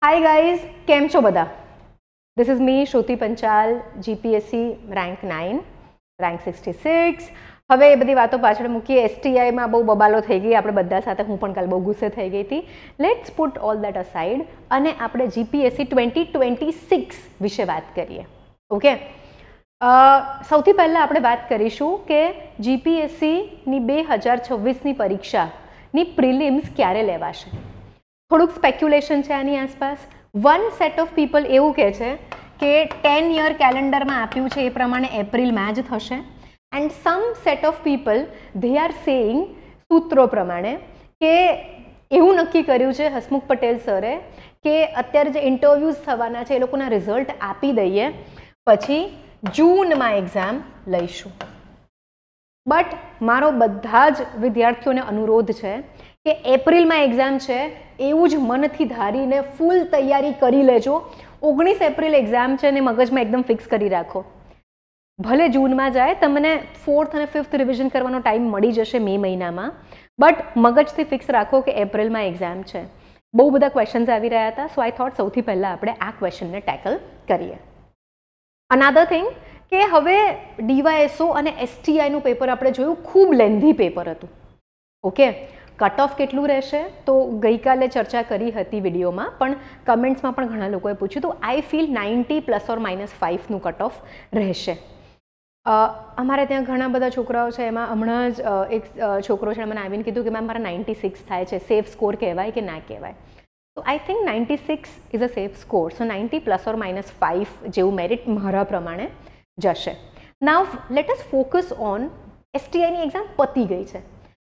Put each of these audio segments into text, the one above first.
Hi guys, केम छो बधा? This is me Shruti Panchal, GPSC rank 9, rank 66। હવે એ બધી વાતો પાછળ મૂકી એસટીઆઈમાં બહુ બબાલો થઈ ગઈ, આપણે બધા સાથે હું પણ કાલ બહુ ગુસ્સે થઈ ગઈ હતી. Let's put all that aside અને આપણે જીપીએસસી 2026 વિશે વાત કરીએ. ઓકે, સૌથી પહેલાં આપણે વાત કરીશું કે જીપીએસસીની 2026ની પરીક્ષાની પ્રિલિમ્સ ક્યારે લેવાશે. થોડુંક સ્પેક્યુલેશન છે આની આસપાસ. વન સેટ ઓફ પીપલ એવું કહે છે કે 10 યર કેલેન્ડરમાં આપ્યું છે એ પ્રમાણે એપ્રિલમાં જ થશે. And sum set of people they are saying સૂત્રો પ્રમાણે કે એવું નક્કી કર્યું છે હસમુખ પટેલ સરે કે અત્યારે જે ઇન્ટરવ્યૂઝ થવાના છે એ લોકોના રિઝલ્ટ આપી દઈએ પછી જૂનમાં એક્ઝામ લઈશું. બટ મારો બધા જ વિદ્યાર્થીઓને અનુરોધ છે કે એપ્રિલમાં એક્ઝામ છે એવું જ મનથી ધારીને ફૂલ તૈયારી કરી લેજો. 19 એપ્રિલ એક્ઝામ છે ને મગજમાં એકદમ ફિક્સ કરી રાખો. ભલે જૂનમાં જાય, તમને 4th અને 5th રિવિઝન કરવાનો ટાઈમ મળી જશે મે મહિનામાં, બટ મગજથી ફિક્સ રાખો કે એપ્રિલમાં એક્ઝામ છે. બહુ બધા ક્વેશ્ચન્સ આવી રહ્યા હતા, સો આઈ થોટ સૌથી પહેલાં આપણે આ ક્વેશ્ચનને ટેકલ કરીએ. અનાધર થિંગ કે હવે ડીવાયએસઓ અને એસટીઆઈનું પેપર આપણે જોયું, ખૂબ લેન્ધી પેપર હતું. ઓકે, કટ ઓફ કેટલું રહેશે તો ગઈકાલે ચર્ચા કરી હતી વિડીયોમાં, પણ કમેન્ટ્સમાં પણ ઘણા લોકોએ પૂછ્યું તો આઈ ફીલ 90 ± 5નું કટ ઓફ રહેશે. અમારે ત્યાં ઘણા બધા છોકરાઓ છે, એમાં હમણાં જ એક છોકરો છે મને આવીને કીધું કે મેમ મારા 96 થાય છે, સેફ સ્કોર કહેવાય કે ના કહેવાય? તો I think 96 is a safe score. So 90 ± 5 જેવું મેરિટ મારા પ્રમાણે જશે. Now let us focus on એસટીઆઈની એક્ઝામ પતી ગઈ છે.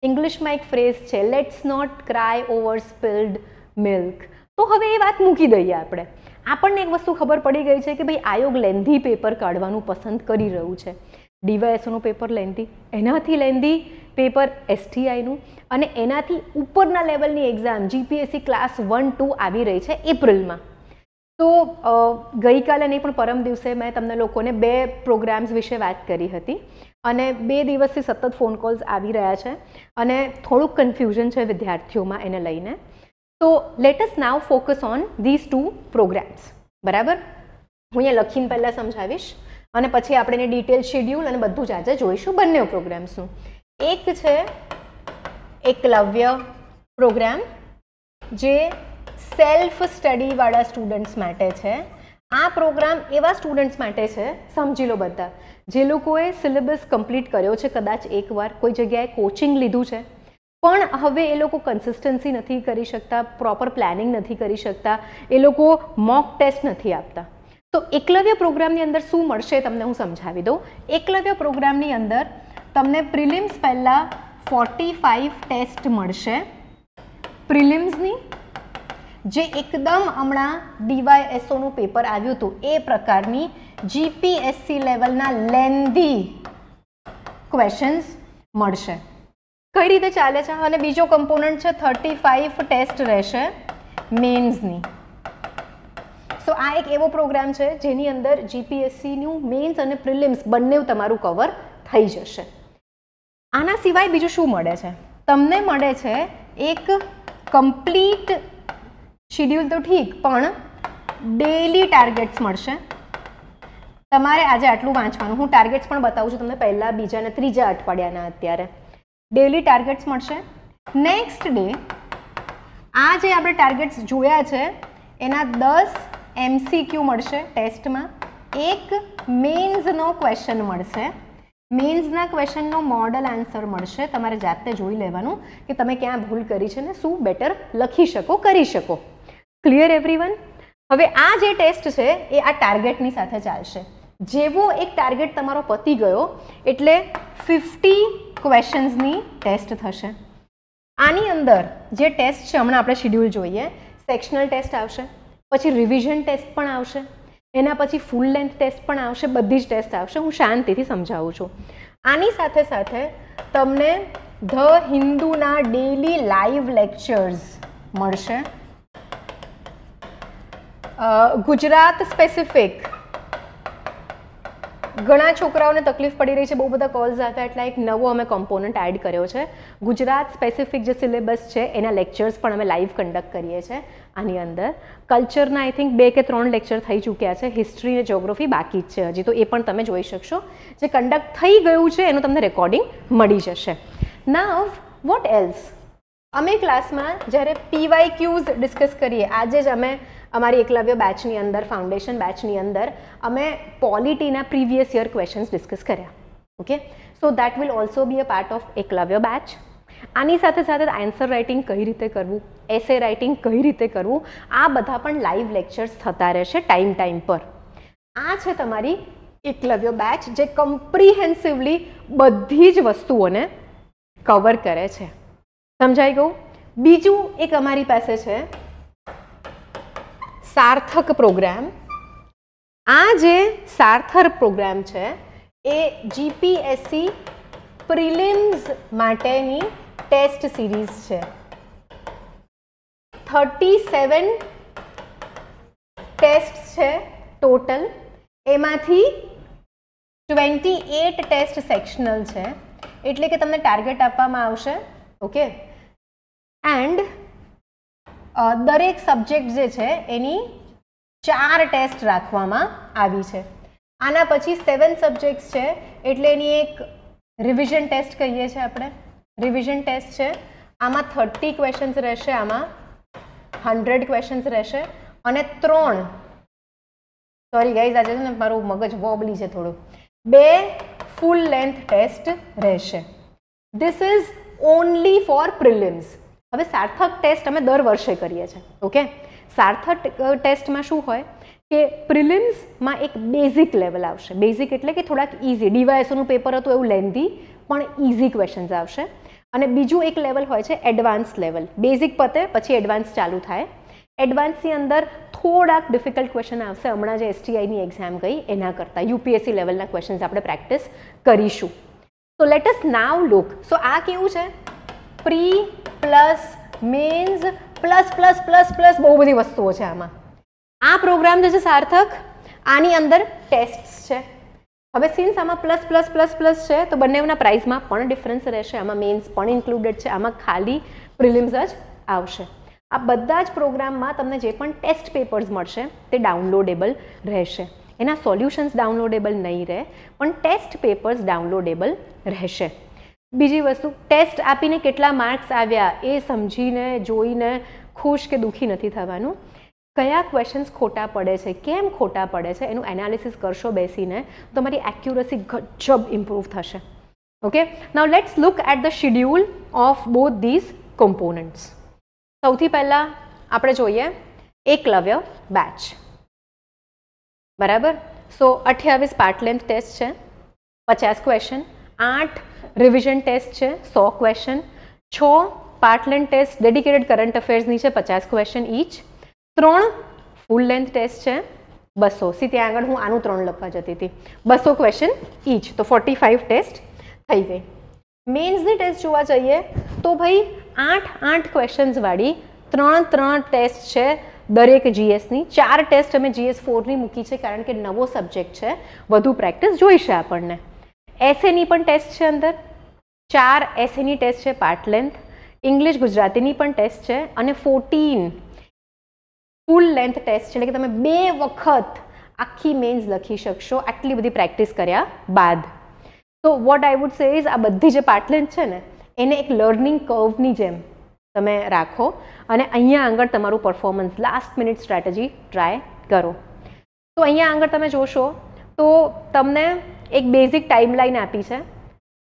ઇંગ્લિશમાં એક ફ્રેઝ છે, let's not cry over spilled milk. તો હવે એ વાત મૂકી દઈએ આપણે. આપણને એક વસ્તુ ખબર પડી ગઈ છે કે ભાઈ આયોગ લેન્ધી પેપર કાઢવાનું પસંદ કરી રહ્યું છે. ડીવાયએસઓનું પેપર લેન્ધી, એનાથી લેન્ધી પેપર એસટીઆઈનું, અને એનાથી ઉપરના લેવલની એક્ઝામ જીપીએસસી ક્લાસ 1-2 આવી રહી છે એપ્રિલમાં. તો ગઈકાલે નહીં પણ પરમ દિવસે મેં તમને લોકોને 2 પ્રોગ્રામ્સ વિશે વાત કરી હતી અને 2 દિવસથી સતત ફોન કોલ્સ આવી રહ્યા છે અને થોડુંક કન્ફ્યુઝન છે વિદ્યાર્થીઓમાં એને લઈને. તો let us now focus on these 2 programmes. બરાબર, હું અહીંયા લખીને પહેલાં સમજાવીશ અને પછી આપણે એને ડિટેલ શેડ્યુલ અને બધું જ આજે જોઈશું બંને પ્રોગ્રામ્સનું. એક છે એકલવ્ય પ્રોગ્રામ, જે સેલ્ફ સ્ટડીવાળા સ્ટુડન્ટ્સ માટે છે. આ પ્રોગ્રામ એવા સ્ટુડન્ટ્સ માટે છે, સમજી લો બધા, જે લોકોએ સિલેબસ કમ્પ્લીટ કર્યો છે, કદાચ એકવાર કોઈ જગ્યાએ કોચિંગ લીધું છે, પણ હવે એ લોકો કન્સિસ્ટન્સી નથી કરી શકતા, પ્રોપર પ્લાનિંગ નથી કરી શકતા, એ લોકો મોક ટેસ્ટ નથી આપતા. તો એકલવ્ય પ્રોગ્રામની અંદર શું મળશે તમને હું સમજાવી દઉં. એકલવ્ય પ્રોગ્રામની અંદર તમને પ્રિલિમ્સ પહેલાં 45 ટેસ્ટ મળશે પ્રિલિમ્સની, જે એકદમ હમણાં ડીવાયએસઓનું પેપર આવ્યું હતું એ પ્રકારની જીપીએસસી લેવલના લેન્ધી ક્વેશ્ચન્સ મળશે. કઈ રીતે ચાલે છે? અને બીજો કમ્પોનન્ટ છે 35 ટેસ્ટ રહેશે મેન્સની. સો આ એક એવો પ્રોગ્રામ છે જેની અંદર જીપીએસસીનું મેન્સ અને પ્રિલિમ્સ બંને તમારું કવર થઈ જશે. આના સિવાય બીજું શું મળે છે તમને? મળે છે એક કમ્પ્લીટ શેડ્યુલ તો ઠીક, પણ ડેઇલી ટાર્ગેટ્સ મળશે. તમારે આજે આટલું વાંચવાનું, હું ટાર્ગેટ્સ પણ બતાવું છું તમને પહેલાં, બીજા અને ત્રીજા અઠવાડિયાના. અત્યારે ડેઇલી ટાર્ગેટ્સ મળશે. નેક્સ્ટ ડે આ જે આપણે ટાર્ગેટ્સ જોયા છે એના 10 MCQ મળશે ટેસ્ટમાં. એક મેન્સનો ક્વેશ્ચન મળશે. મેન્સના ક્વેશ્ચનનો મોડલ આન્સર મળશે. તમારે જાતે જોઈ લેવાનું કે તમે ક્યાં ભૂલ કરી છે ને શું બેટર લખી શકો, કરી શકો. Clear everyone? હવે આ જે ટેસ્ટ છે એ આ ટાર્ગેટની સાથે ચાલશે. જેવો એક ટાર્ગેટ તમારો પતી ગયો એટલે 50 ક્વેશ્ચન્સની ટેસ્ટ થશે. આની અંદર જે ટેસ્ટ છે હમણાં આપણે શેડ્યુલ જોઈએ, સેક્શનલ ટેસ્ટ આવશે, પછી રિવિઝન ટેસ્ટ પણ આવશે, એના પછી ફૂલ લેન્થ ટેસ્ટ પણ આવશે, બધી જ ટેસ્ટ આવશે. હું શાંતિથી સમજાવું છું. આની સાથે સાથે તમને ધ હિન્દુના ડેઇલી લાઈવ લેક્ચર્સ મળશે. ગુજરાત સ્પેસિફિક ઘણા છોકરાઓને તકલીફ પડી રહી છે, બહુ બધા કોલ્સ આવ્યા, એટલે એક નવો અમે કોમ્પોનન્ટ એડ કર્યો છે. ગુજરાત સ્પેસિફિક જે સિલેબસ છે એના લેક્ચર્સ પણ અમે લાઈવ કન્ડક્ટ કરીએ છીએ આની અંદર. કલ્ચરના આઈ થિંક 2 કે 3 લેક્ચર થઈ ચૂક્યા છે, હિસ્ટ્રી અને જ્યોગ્રાફી બાકી જ છે હજી, તો એ પણ તમે જોઈ શકશો. જે કન્ડક્ટ થઈ ગયું છે એનું તમને રેકોર્ડિંગ મળી જશે. નાઉ વોટ એલ્સ? અમે ક્લાસમાં જ્યારે PYQs ડિસ્કસ કરીએ, આજે જ અમે અમારી એકલવ્ય બેચની અંદર, ફાઉન્ડેશન બેચની અંદર અમે પોલિટીના પ્રીવિયસ યર ક્વેશ્ચન્સ ડિસ્કસ કર્યા. Okay, so that will also B a part of Eklavya batch. આની સાથે સાથે આન્સર રાઇટિંગ કઈ રીતે કરવું, એસે રાઇટિંગ કઈ રીતે કરવું, આ બધા પણ લાઈવ લેક્ચર્સ થતા રહેશે ટાઈમ પર. આ છે તમારી એકલવ્ય બેચ જે કમ્પ્રિહેન્સિવલી બધી જ વસ્તુઓને કવર કરે છે. સમજાઈ ગયું? બીજું એક અમારી પાસે છે સાર્થક પ્રોગ્રામ. આ જે સાર્થક પ્રોગ્રામ છે એ GPSC પ્રિલિમ્સ માટેની ટેસ્ટ સિરીઝ છે. 37 ટેસ્ટ છે ટોટલ, એમાંથી 28 ટેસ્ટ સેક્શનલ છે, એટલે કે તમને ટાર્ગેટ આપવામાં આવશે. ઓકે, એન્ડ દરેક સબ્જેક્ટ જે છે એની 4 ટેસ્ટ રાખવામાં આવી છે. આના પછી 7 સબ્જેક્ટ્સ છે, એટલે એની એક રિવિઝન ટેસ્ટ કહીએ છીએ આપણે. રિવિઝન ટેસ્ટ છે, આમાં 30 ક્વેશ્ચન્સ રહેશે, આમાં 100 ક્વેશ્ચન્સ રહેશે, અને 3, સોરી ગાઈઝ આજે છે ને મારું મગજ વોબલી છે થોડું, 2 ફૂલ લેન્થ ટેસ્ટ રહેશે. This is only for prelims. હવે સાર્થક ટેસ્ટ અમે દર વર્ષે કરીએ છીએ. ઓકે, સાર્થક ટેસ્ટમાં શું હોય કે પ્રિલિમ્સમાં એક બેઝિક લેવલ આવશે. બેઝિક એટલે કે થોડાક ઇઝી, DYSOનું પેપર હતું એવું લેન્ધી પણ ઇઝી ક્વેશ્ચન્સ આવશે. અને બીજું એક લેવલ હોય છે એડવાન્સ લેવલ. બેઝિક પતે પછી એડવાન્સ ચાલુ થાય. એડવાન્સની અંદર થોડાક ડિફિકલ્ટ ક્વેશ્ચન આવશે. હમણાં જે STIની એક્ઝામ ગઈ એના કરતાં UPSC લેવલના ક્વેશ્ચન્સ આપણે પ્રેક્ટિસ કરીશું. તો લેટ અસ નાવ લુક. સો આ કેવું છે? Pre plus men's plus plus plus plus બહુ બધી વસ્તુઓ છે આમાં. આ પ્રોગ્રામ જે છે સાર્થક, આની અંદર ટેસ્ટ છે. હવે સિન્સ આમાં પ્લસ પ્લસ પ્લસ પ્લસ છે તો બંનેના પ્રાઇઝમાં પણ ડિફરન્સ રહેશે. આમાં મેન્સ પણ ઇન્ક્લુડેડ છે, આમાં ખાલી પ્રિલિમ્સ જ આવશે. આ બધા જ પ્રોગ્રામમાં તમને જે પણ ટેસ્ટ પેપર્સ મળશે તે ડાઉનલોડેબલ રહેશે. એના સોલ્યુશન્સ ડાઉનલોડેબલ નહીં રહે, પણ ટેસ્ટ પેપર્સ ડાઉનલોડેબલ રહેશે. બીજી વસ્તુ, ટેસ્ટ આપીને કેટલા માર્ક્સ આવ્યા એ સમજીને જોઈને ખુશ કે દુઃખી નથી થવાનું. કયા ક્વેશ્ચન્સ ખોટા પડે છે, કેમ ખોટા પડે છે, એનું એનાલિસિસ કરશો બેસીને, તમારી એક્યુરસી ગજબ ઇમ્પ્રૂવ થશે. Okay, now let's look at the schedule of both these components. સૌથી પહેલાં આપણે જોઈએ એકલવ્ય બેચ. બરાબર, સો 28 પાર્ટ લેન્થ ટેસ્ટ છે, 50 ક્વેશ્ચન, 8 રિવિઝન ટેસ્ટ છે, 100 question, 6 part length test dedicated current અફેર્સની છે, 50 question each, 3 full length test છે, 200. સી ત્યાં આગળ હું આનું 3 લખવા જતી હતી, 200 ક્વેશ્ચન ઈચ, તો 45 ટેસ્ટ થઈ ગઈ. મેન્સની ટેસ્ટ જોવા જઈએ તો ભાઈ 8 ક્વેશ્ચન્સ વાળી 3 ટેસ્ટ છે દરેક GSની. 4 ટેસ્ટ અમે GS4ની મૂકી છે કારણ કે નવો સબ્જેક્ટ છે, વધુ પ્રેક્ટિસ જોઈશે આપણને. એસેની પણ ટેસ્ટ છે અંદર, 4 એસેની ટેસ્ટ છે પાર્ટ લેન્થ, ઇંગ્લિશ ગુજરાતીની પણ ટેસ્ટ છે, અને 14 ફૂલ લેન્થ ટેસ્ટ છે, એટલે કે તમે 2 વખત આખી મેન્સ લખી શકશો આટલી બધી પ્રેક્ટિસ કર્યા બાદ. તો what I would say is આ બધી જે પાર્ટ લેન્થ છે ને એને એક લર્નિંગ કર્વની જેમ તમે રાખો અને અહીંયા આગળ તમારું performance last minute strategy try કરો. તો અહીંયા આગળ તમે જોશો તો તમને એક બેઝિક ટાઈમલાઈન આપી છે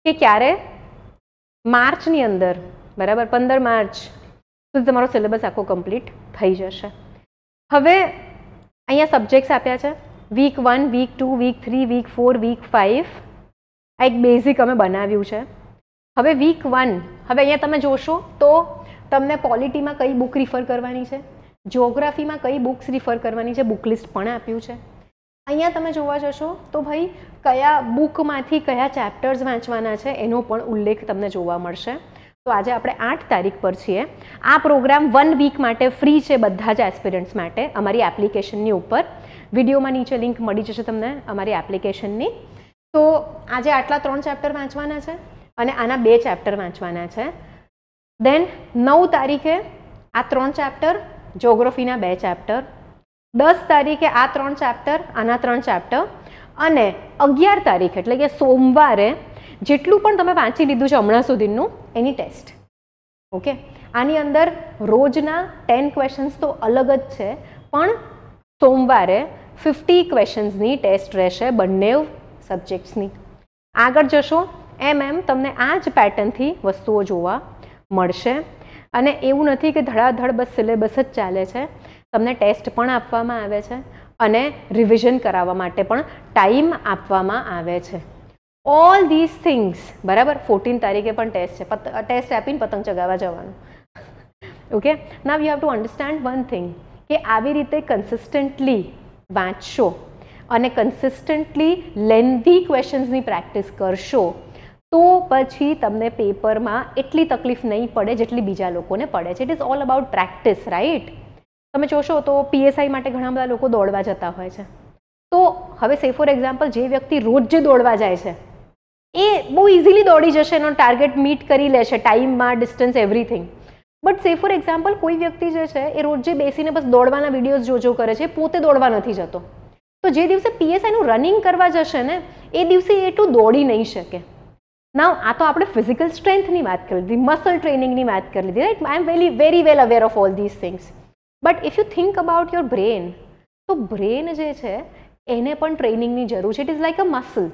કે ક્યારે માર્ચની અંદર, બરાબર, 15 માર્ચ સુધી તમારો સિલેબસ આખો કમ્પ્લીટ થઈ જશે. હવે અહીંયા સબ્જેક્ટ્સ આપ્યા છે, week 1, week 2, week 3, week 4, week 5. આ એક બેઝિક અમે બનાવ્યું છે. હવે વીક 1, હવે અહીંયા તમે જોશો તો તમને પોલિટીમાં કઈ બુક રિફર કરવાની છે, જ્યોગ્રાફીમાં કઈ બુક્સ રિફર કરવાની છે, બુક લિસ્ટ પણ આપ્યું છે. અહીંયા તમે જોવા જશો તો ભાઈ કયા બુકમાંથી કયા ચેપ્ટર્સ વાંચવાના છે એનો પણ ઉલ્લેખ તમને જોવા મળશે. તો આજે આપણે 8 તારીખ પર છીએ. આ પ્રોગ્રામ 1 વીક માટે ફ્રી છે બધા જ એસ્પિરન્ટ્સ માટે અમારી એપ્લિકેશનની ઉપર. વિડીયોમાં નીચે લિંક મળી જશે તમને અમારી એપ્લિકેશનની. તો આજે આટલા 3 ચેપ્ટર વાંચવાના છે અને આના 2 ચેપ્ટર વાંચવાના છે. દેન 9 તારીખે આ 3 ચેપ્ટર, જ્યોગ્રાફીના 2 ચેપ્ટર, 10 તારીખે આ 3 ચેપ્ટર, આના 3 ચેપ્ટર, અને 11 તારીખે એટલે કે સોમવારે જેટલું પણ તમે વાંચી લીધું છે હમણાં સુધીનું એની ટેસ્ટ. ઓકે, આની અંદર રોજના 10 ક્વેશ્ચન્સ તો અલગ જ છે, પણ સોમવારે 50 ક્વેશ્ચન્સની ટેસ્ટ રહેશે બંને સબ્જેક્ટ્સની. આગળ જશો એમ તમને આ જ પેટર્નથી વસ્તુઓ જોવા મળશે. અને એવું નથી કે ધડાધડ બસ સિલેબસ જ ચાલે છે, તમને ટેસ્ટ પણ આપવામાં આવે છે અને રિવિઝન કરાવવા માટે પણ ટાઈમ આપવામાં આવે છે. ઓલ ધીઝ થિંગ્સ, બરાબર. 14 તારીખે પણ ટેસ્ટ છે, ટેસ્ટ આપીને પતંગ ચગાવવા જવાનું. Okay, now you have to understand one thing કે આવી રીતે કન્સિસ્ટન્ટલી વાંચશો અને કન્સિસ્ટન્ટલી લેન્ધી ક્વેશ્ચન્સની પ્રેક્ટિસ કરશો તો પછી તમને પેપરમાં એટલી તકલીફ નહીં પડે જેટલી બીજા લોકોને પડે છે. It is all about practice, right? તમે જોશો તો PSI માટે ઘણા બધા લોકો દોડવા જતા હોય છે. તો હવે સે ફોર એક્ઝામ્પલ જે વ્યક્તિ રોજ જે દોડવા જાય છે એ બહુ ઇઝીલી દોડી જશે, એનો ટાર્ગેટ મીટ કરી લેશે ટાઈમમાં, ડિસ્ટન્સ, એવરીથિંગ. બટ સે ફોર એક્ઝામ્પલ કોઈ વ્યક્તિ જે છે એ રોજ જે બેસીને બસ દોડવાના વિડીયોઝ જોજો કરે છે, પોતે દોડવા નથી જતો, તો જે દિવસે PSIનું રનિંગ કરવા જશે ને એ દિવસે એ એટલું દોડી નહીં શકે. નાવ આ તો આપણે ફિઝિકલ સ્ટ્રેન્થની વાત કરી લીધી, મસલ ટ્રેનિંગની વાત કરી લીધી, right? I am very well aware of all these things. But if you think about your brain, તો બ્રેન જે છે એને પણ ટ્રેનિંગની જરૂર છે. It is like a muscle,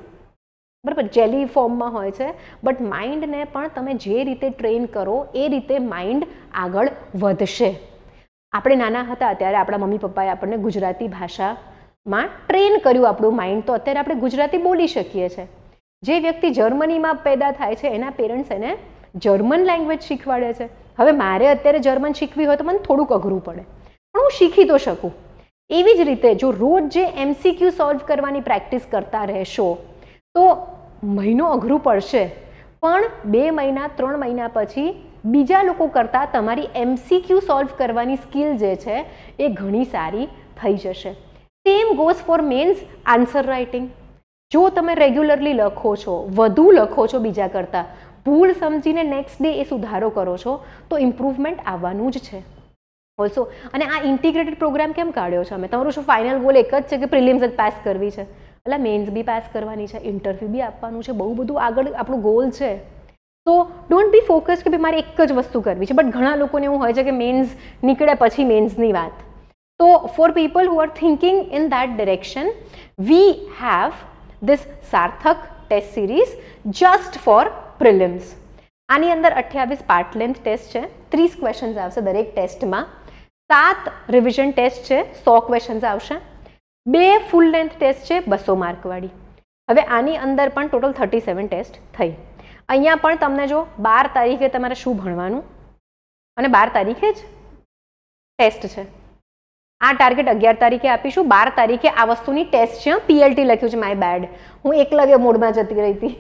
બરાબર? જેલી ફોર્મમાં હોય છે, બટ માઇન્ડને પણ તમે જે રીતે ટ્રેન કરો એ રીતે માઇન્ડ આગળ વધશે. આપણે નાના હતા ત્યારે આપણા મમ્મી પપ્પાએ આપણને ગુજરાતી ભાષામાં ટ્રેન કર્યું આપણું માઇન્ડ, તો અત્યારે આપણે ગુજરાતી બોલી શકીએ છીએ. જે વ્યક્તિ જર્મનીમાં પેદા થાય છે એના પેરેન્ટ્સ એને જર્મન લેંગ્વેજ શીખવાડે છે. હવે મારે અત્યારે જર્મન શીખવી હોય તો મને થોડુંક અઘરું પડે, પણ હું શીખી તો શકું. એવી જ રીતે જો રોજ જે MCQ સોલ્વ કરવાની પ્રેક્ટિસ કરતા રહેશો તો મહિનો અઘરું પડશે, પણ 2 મહિના 3 મહિના પછી બીજા લોકો કરતાં તમારી MCQ સોલ્વ કરવાની સ્કિલ જે છે એ ઘણી સારી થઈ જશે. Same goes for mains answer writing. જો તમે રેગ્યુલરલી લખો છો, વધુ લખો છો બીજા કરતાં, ભૂલ સમજીને નેક્સ્ટ ડે એ સુધારો કરો છો તો ઇમ્પ્રુવમેન્ટ આવવાનું જ છે ઓલ્સો. અને આ ઇન્ટિગ્રેટેડ પ્રોગ્રામ કેમ કાઢ્યો છે અમે? તમારું શું ફાઇનલ ગોલ એક જ છે કે પ્રિલિમ્સ જ પાસ કરવી છે? એટલે મેન્સ બી પાસ કરવાની છે, ઇન્ટરવ્યૂ બી આપવાનું છે, બહુ બધું આગળ આપણું ગોલ છે. તો ડોન્ટ બી ફોકસ કે ભાઈ મારે એક જ વસ્તુ કરવી છે. બટ ઘણા લોકોને એવું હોય છે કે મેન્સ નીકળે પછી મેન્સની વાત. તો for people who are thinking in that direction, we have this Sarthak test series just for prelims. આની અંદર 28 પાર્ટ લેન્થ ટેસ્ટ છે, 30 ક્વેશ્ચન્સ આવશે દરેક ટેસ્ટમાં, 7 રિવિઝન ટેસ્ટ છે, 100 ક્વેશ્ચન્સ આવશે, 2 ફૂલ લેન્થ ટેસ્ટ છે 200 માર્કવાળી. હવે આની અંદર પણ ટોટલ 37 ટેસ્ટ થઈ. અહીંયા પણ તમને જો 12 તારીખે તમારે શું ભણવાનું અને 12 તારીખે જ ટેસ્ટ છે. આ ટાર્ગેટ 11 તારીખે આપીશું, 12 તારીખે આ વસ્તુની ટેસ્ટ છે. PLT લખ્યું છે, માય બેડ, હું એકલવ્ય મોડમાં જતી રહી હતી.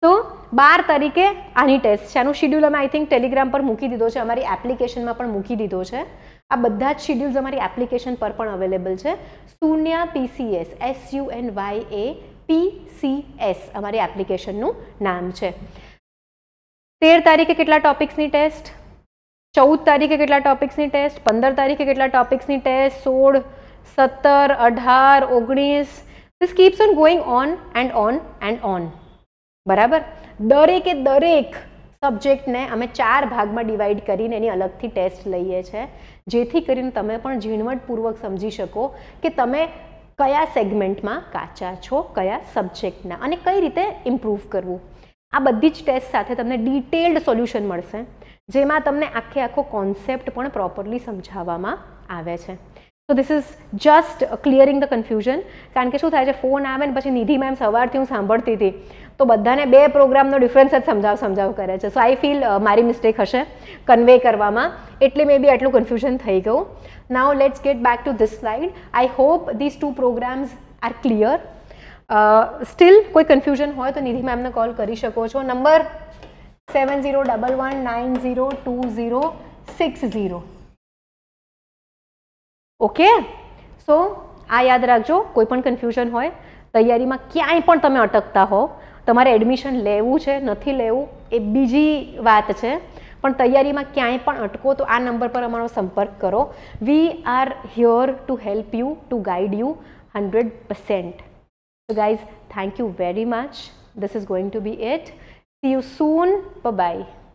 તો 12 તારીખે આની ટેસ્ટ છે. આનું શિડ્યુલ અમે આઈ થિંક ટેલિગ્રામ પર મૂકી દીધો છે, અમારી એપ્લિકેશનમાં પણ મૂકી દીધો છે. આ બધા જ શિડ્યુલ્સ અમારી એપ્લિકેશન પર પણ અવેલેબલ છે. સુન્યા PCS, SUNYA PCS અમારી એપ્લિકેશનનું નામ છે. 13 તારીખે કેટલા ટોપિક્સની ટેસ્ટ, 14 તારીખે કેટલા ટોપિક્સની ટેસ્ટ, 15 તારીખે કેટલા ટોપિક્સની test, 16, 17, 18, 19, this keeps on going on and on and on. બરાબર? દરેકે દરેક સબ્જેક્ટને અમે 4 ભાગમાં ડિવાઈડ કરીને એની અલગથી ટેસ્ટ લઈએ છીએ, જેથી કરીને તમે પણ ઝીણવટપૂર્વક સમજી શકો કે તમે કયા સેગમેન્ટમાં કાચા છો, કયા સબ્જેક્ટના, અને કઈ રીતે ઇમ્પ્રૂવ કરવું. આ બધી જ ટેસ્ટ સાથે તમને ડિટેલ્ડ સોલ્યુશન મળશે, જેમાં તમને આખો કોન્સેપ્ટ પણ પ્રોપરલી સમજાવવામાં આવે છે. So this is just clearing the confusion. કારણ કે શું થાય છે, ફોન આવે ને પછી નિધિ મેમ સવારથી હું સાંભળતી હતી તો બધાને 2 પ્રોગ્રામનો ડિફરન્સ જ સમજાવ કરે છે. સો આઈ ફીલ મારી મિસ્ટેક હશે કન્વે કરવામાં, એટલે મે બી આટલું કન્ફ્યુઝન થઈ ગયું. Now let's get back to this slide. I hope this 2 programs are clear. Still કોઈ કન્ફ્યુઝન હોય તો નિધિ મેમને કોલ કરી શકો છો. નંબર 7011902060. ઓકે, સો આ યાદ રાખજો, કોઈ પણ કન્ફ્યુઝન હોય તૈયારીમાં ક્યાંય પણ તમે અટકતા હો, તમારે એડમિશન લેવું છે નથી લેવું એ બીજી વાત છે, પણ તૈયારીમાં ક્યાંય પણ અટકો તો આ નંબર પર અમારો સંપર્ક કરો. We are here to help you, to guide you 100%. So guys, thank you very much. This is going to be it. See you soon. Bye bye.